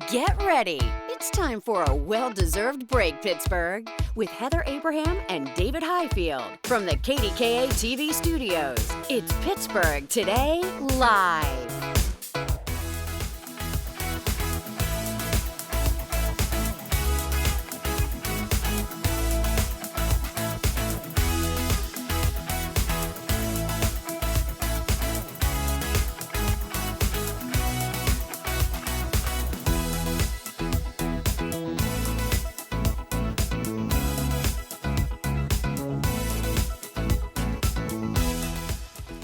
Get ready. It's time for a well-deserved break, Pittsburgh, with Heather Abraham and David Highfield from the KDKA TV studios. It's Pittsburgh Today Live.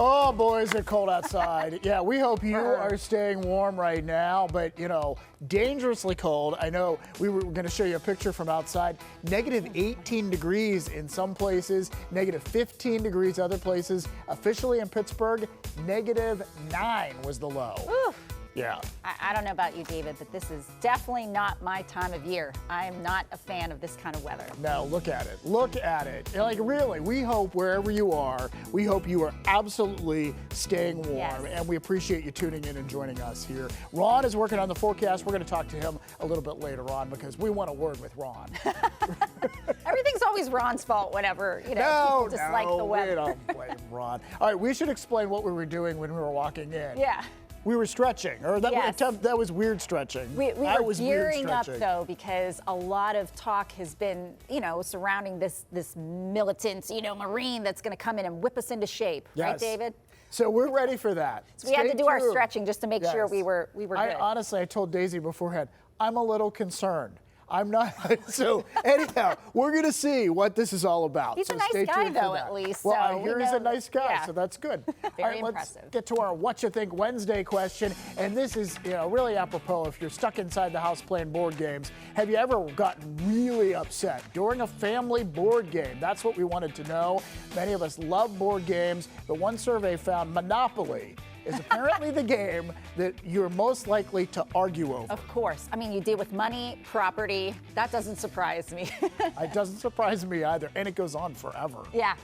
Oh, boys, it's cold outside. Yeah, we hope you are staying warm right now, but, you know, dangerously cold. I know we were going to show you a picture from outside. Negative 18 degrees in some places, negative 15 degrees other places. Officially in Pittsburgh, negative 9 was the low. Ooh. Yeah. I don't know about you, David, but this is definitely not my time of year. I am not a fan of this kind of weather. No, look at it. Look at it. Like, really, we hope wherever you are, we hope you are absolutely staying warm. Yes. And we appreciate you tuning in and joining us here. Ron is working on the forecast. We're going to talk to him a little bit later on because we want a word with Ron. Everything's always Ron's fault whenever, people dislike the weather. We don't blame Ron. All right, we should explain what we were doing when we were walking in. Yeah. We were stretching, or that was weird stretching. We were gearing up, though, because a lot of talk has been, surrounding this militant, Marine that's going to come in and whip us into shape. Yes. Right, David? So we're ready for that. So we had to do our stretching just to make sure we were good. Honestly, I told Daisy beforehand, I'm a little concerned. I'm not. So anyhow, we're going to see what this is all about. He's a nice guy, though, at least. Well, so I hear he's a nice guy, yeah. so that's good. Very all right, impressive. Let's get to our What You Think Wednesday question. And this is really apropos if you're stuck inside the house playing board games. Have you ever gotten really upset during a family board game? That's what we wanted to know. Many of us love board games, but one survey found Monopoly is apparently the game that you're most likely to argue over. Of course. I mean, you deal with money, property. That doesn't surprise me. It doesn't surprise me either. And it goes on forever. Yeah.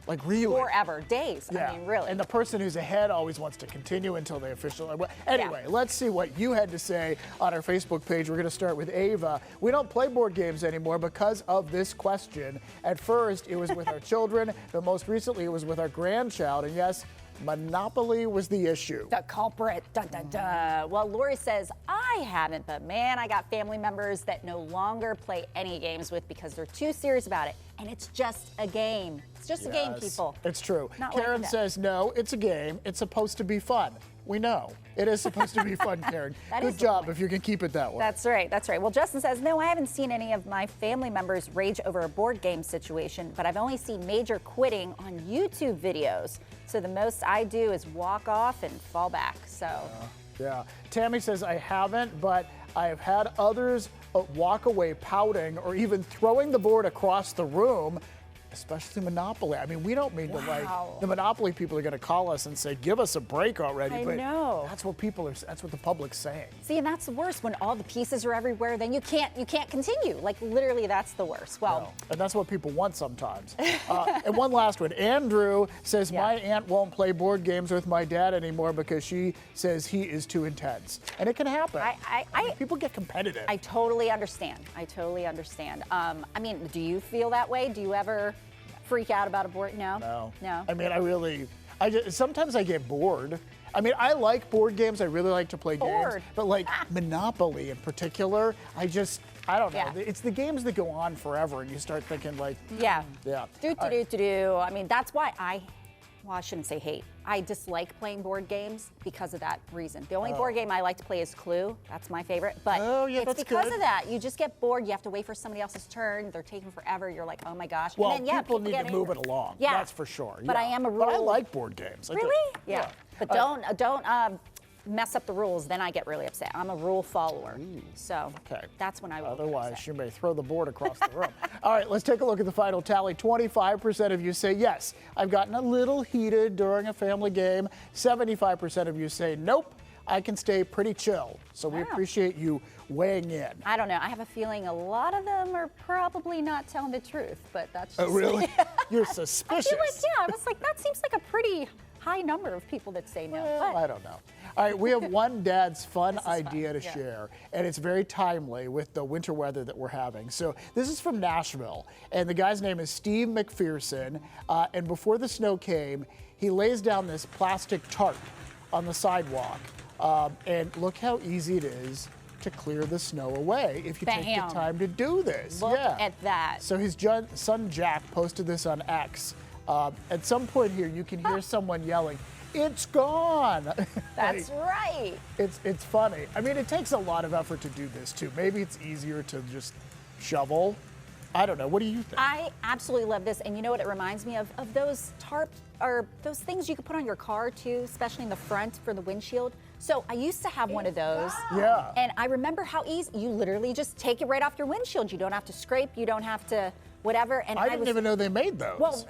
Like really? Forever. Days. Yeah. I mean, really. And the person who's ahead always wants to continue until they officially. Anyway, Let's see what you had to say on our Facebook page. We're going to start with Ava. We don't play board games anymore because of this question. At first, it was with our children, but most recently, it was with our grandchild. And yes, Monopoly was the issue. The culprit. Dun, dun, dun. Well, Lori says, I haven't, but man, I got family members that no longer play any games with because they're too serious about it. And it's just a game. It's just a game, people. It's true. Not Karen like says, no, it's a game. It's supposed to be fun. We know. It is supposed to be fun, Karen. Good job if you can keep it that way. That's right. That's right. Well, Justin says, no, I haven't seen any of my family members rage over a board game situation, but I've only seen major quitting on YouTube videos. So the most I do is walk off and fall back. So. Yeah. Tammy says, I haven't, but I have had others walk away pouting or even throwing the board across the room, especially Monopoly. I mean, we don't mean to the Monopoly people are going to call us and say, give us a break already. I know. That's what that's what the public's saying. See, and that's the worst when all the pieces are everywhere, then you can't continue. Like literally that's the worst. Well, and that's what people want sometimes. And one last one. Andrew says, my aunt won't play board games with my dad anymore because she says he is too intense. And it can happen. People get competitive. I totally understand. I mean, do you feel that way? Do you ever freak out about a board? No. I mean, sometimes I get bored. I mean, I like board games. I really like to play games. But like Monopoly in particular, I don't know. It's the games that go on forever and you start thinking like, I mean, that's why I shouldn't say hate. I dislike playing board games because of that reason. The only board game I like to play is Clue. That's my favorite. But it's because of that. You just get bored. You have to wait for somebody else's turn. They're taking forever. You're like, oh my gosh. Well, and then, people need to move it along. Yeah. That's for sure. But I am a rule. But I like board games. Really? Yeah. But don't mess up the rules, then I get really upset. I'm a rule follower. So that's when I will. Otherwise, you may throw the board across the room. All right, let's take a look at the final tally. 25% of you say, yes, I've gotten a little heated during a family game. 75% of you say, nope, I can stay pretty chill. So we appreciate you weighing in. I don't know. I have a feeling a lot of them are probably not telling the truth, but that's just really? You're suspicious. I feel like, I was like, that seems like a pretty high number of people that say no. Well, but I don't know. All right, we have one dad's fun idea to share, and it's very timely with the winter weather that we're having. So this is from Nashville, and the guy's name is Steve McPherson, and before the snow came, he lays down this plastic tarp on the sidewalk, and look how easy it is to clear the snow away if you take the time to do this. Look at that. So his son Jack posted this on X. At some point here, you can hear someone yelling, "It's gone!" That's right. It's funny. I mean, it takes a lot of effort to do this too. Maybe it's easier to just shovel. I don't know. What do you think? I absolutely love this, and you know what it reminds me of? Of those tarp or those things you could put on your car too, especially in the front for the windshield. So I used to have one of those. Yeah. And I remember how easy, you literally just take it right off your windshield. You don't have to scrape, you don't have to whatever. And I didn't even know they made those. Well,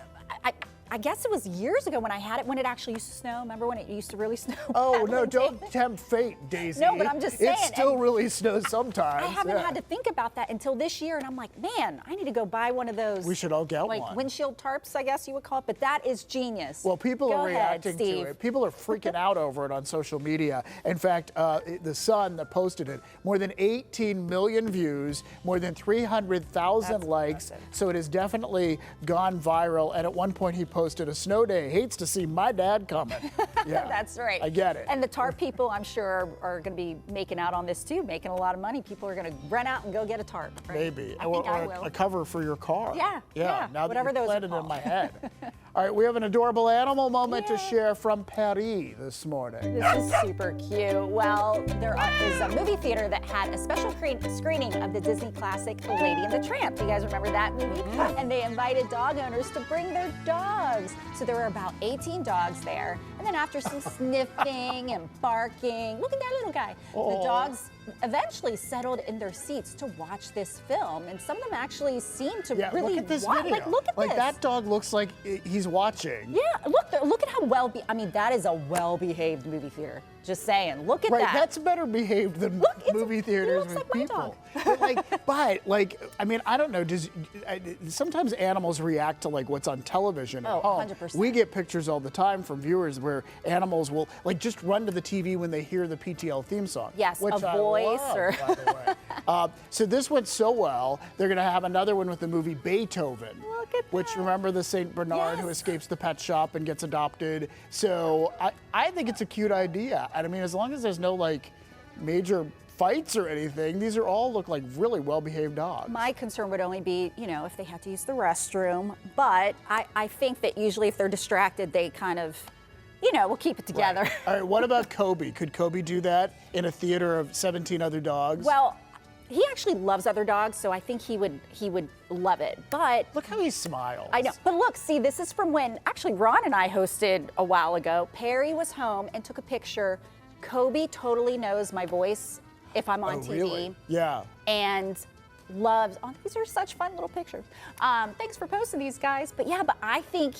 I guess it was years ago when I had it, when it actually used to snow. Remember when it used to really snow? Oh, no, don't tempt fate, Daisy. No, but I'm just saying. It still really snows sometimes. I haven't had to think about that until this year, and I'm like, man, I need to go buy one of those. We should all get like one. Windshield tarps, I guess you would call it, but that is genius. Well, people Go are ahead, reacting Steve. to it. People are freaking out over it on social media. In fact, the Sun that posted it, more than 18 million views, more than 300,000 likes. Impressive. So it has definitely gone viral. And at one point, he posted, "A snow day. Hates to see my dad coming." Yeah, That's right. I get it. And the tarp people, I'm sure, are going to be making out on this too, making a lot of money. People are going to rent out and go get a tarp. Right? Maybe. I think I will. A cover for your car. Yeah, Now whatever that you those are planted it in called. my head. All right, we have an adorable animal moment to share from Paris this morning. This is super cute. Well, there is a movie theater that had a special screening of the Disney classic Lady and the Tramp. You guys remember that movie? And they invited dog owners to bring their dogs. So there were about 18 dogs there. And then after some sniffing and barking, look at that little guy. The dogs eventually settled in their seats to watch this film. And some of them actually seemed to really look at this watch. video. Like, look at this. That dog looks like he's watching. Yeah, look at how I mean, that is a well-behaved movie theater. Just saying, look at Right, that. that's better behaved than movie theaters looks with like my people. But I mean, I don't know. Sometimes animals react to like what's on television at home. 100%. We get pictures all the time from viewers where animals will like just run to the TV when they hear the PTL theme song. Yes, which a I voice love, or. by the way. So this went so well. They're going to have another one with the movie Beethoven. Look at which that. remember the Saint Bernard who escapes the pet shop and gets adopted. So I think it's a cute idea. And I mean, as long as there's no like major fights or anything, these are all look like really well-behaved dogs. My concern would only be, if they had to use the restroom. But I think that usually if they're distracted, they kind of, will keep it together. Right. All right, what about Kobe? Could Kobe do that in a theater of 17 other dogs? Well, he actually loves other dogs, so I think he would love it. But look how he smiles. I know. But look, see, this is from when actually Ron and I hosted a while ago. Perry was home and took a picture. Kobe totally knows my voice if I'm on TV. Really? Yeah. And loves, these are such fun little pictures. Thanks for posting these, guys. But yeah, but I think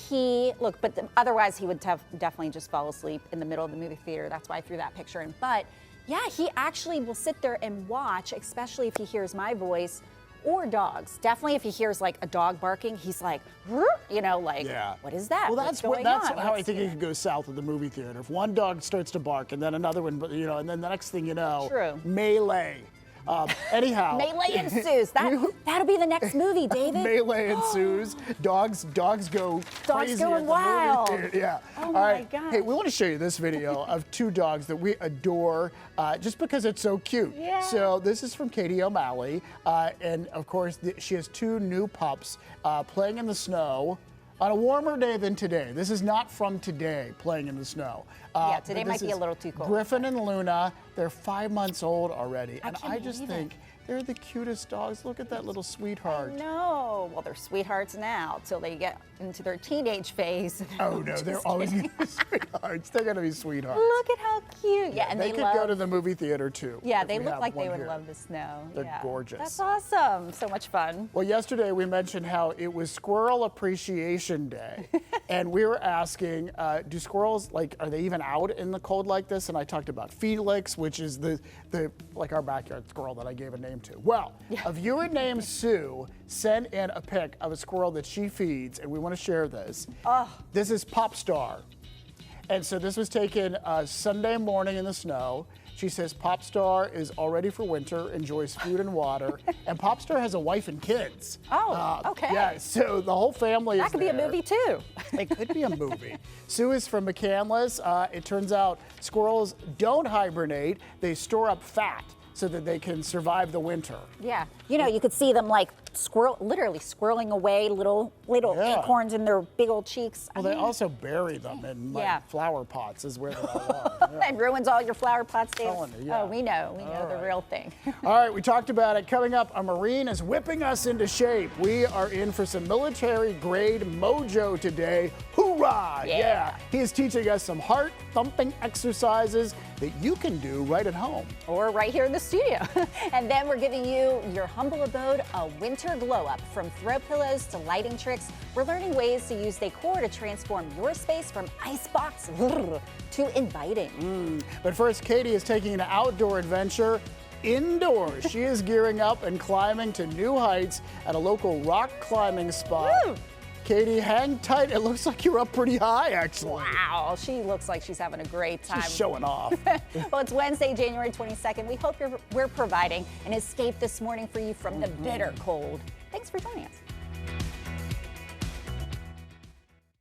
otherwise he would definitely just fall asleep in the middle of the movie theater. That's why I threw that picture in. But yeah, he actually will sit there and watch, especially if he hears my voice or dogs. Definitely if he hears like a dog barking, he's like, what is that? Well, What's that's going on? how I think it could go south at the movie theater. If one dog starts to bark and then another one, and then the next thing you know, True. Melee. Anyhow. Melee ensues. That'll be the next movie, David. Melee ensues. Dogs go crazy going at the wild. movie theater. Yeah. Oh All my right. gosh. Hey, we want to show you this video of two dogs that we adore just because it's so cute. Yeah. So this is from Katie O'Malley. And of course, she has two new pups playing in the snow on a warmer day than today. This is not from today, playing in the snow. Yeah, today might be a little too cold. Griffin and Luna, they're 5 months old already. I And can't I just believe it. think they're the cutest dogs. Look at that little sweetheart. No, well, they're sweethearts now till they get into their teenage phase. Oh no, they're always gonna be sweethearts. They're gonna be sweethearts. Look at how cute. Yeah, and they could go to the movie theater too. Yeah, if they we look have like they one would here. love the snow. They're Yeah. gorgeous. That's awesome. So much fun. Well, yesterday we mentioned how it was Squirrel Appreciation Day, and we were asking, do squirrels are they even out in the cold like this? And I talked about Felix, which is the our backyard squirrel that I gave a name to. Well, a viewer named Sue sent in a pic of a squirrel that she feeds, and we want to share this. Oh. This is Popstar. And so this was taken Sunday morning in the snow. She says Popstar is all ready for winter, enjoys food and water, and Popstar has a wife and kids. Oh, okay. Yeah, so the whole family is That could be a movie too. It could be a movie. Sue is from McCandless. It turns out squirrels don't hibernate. They store up fat so that they can survive the winter. Yeah, you know, you could see them like literally squirreling away little acorns in their big old cheeks. Well, they also bury them in flower pots is where they all are. And ruins all your flower pots, Dave. Yeah. Oh, we know the real thing. All right, we talked about it. Coming up, a Marine is whipping us into shape. We are in for some military-grade mojo today. Hoorah! Yeah. He is teaching us some heart-thumping exercises that you can do right at home. Or right here in the studio. And then we're giving you your humble abode a winter glow-up. From throw pillows to lighting tricks, we're learning ways to use decor to transform your space from icebox to inviting. But first, Katie is taking an outdoor adventure indoors. She is gearing up and climbing to new heights at a local rock climbing spot. Woo! Katie, hang tight. It looks like you're up pretty high, actually. Wow, she looks like she's having a great time. She's showing off. Well, it's Wednesday, January 22nd. We hope we're providing an escape this morning for you from the bitter cold. Thanks for joining us.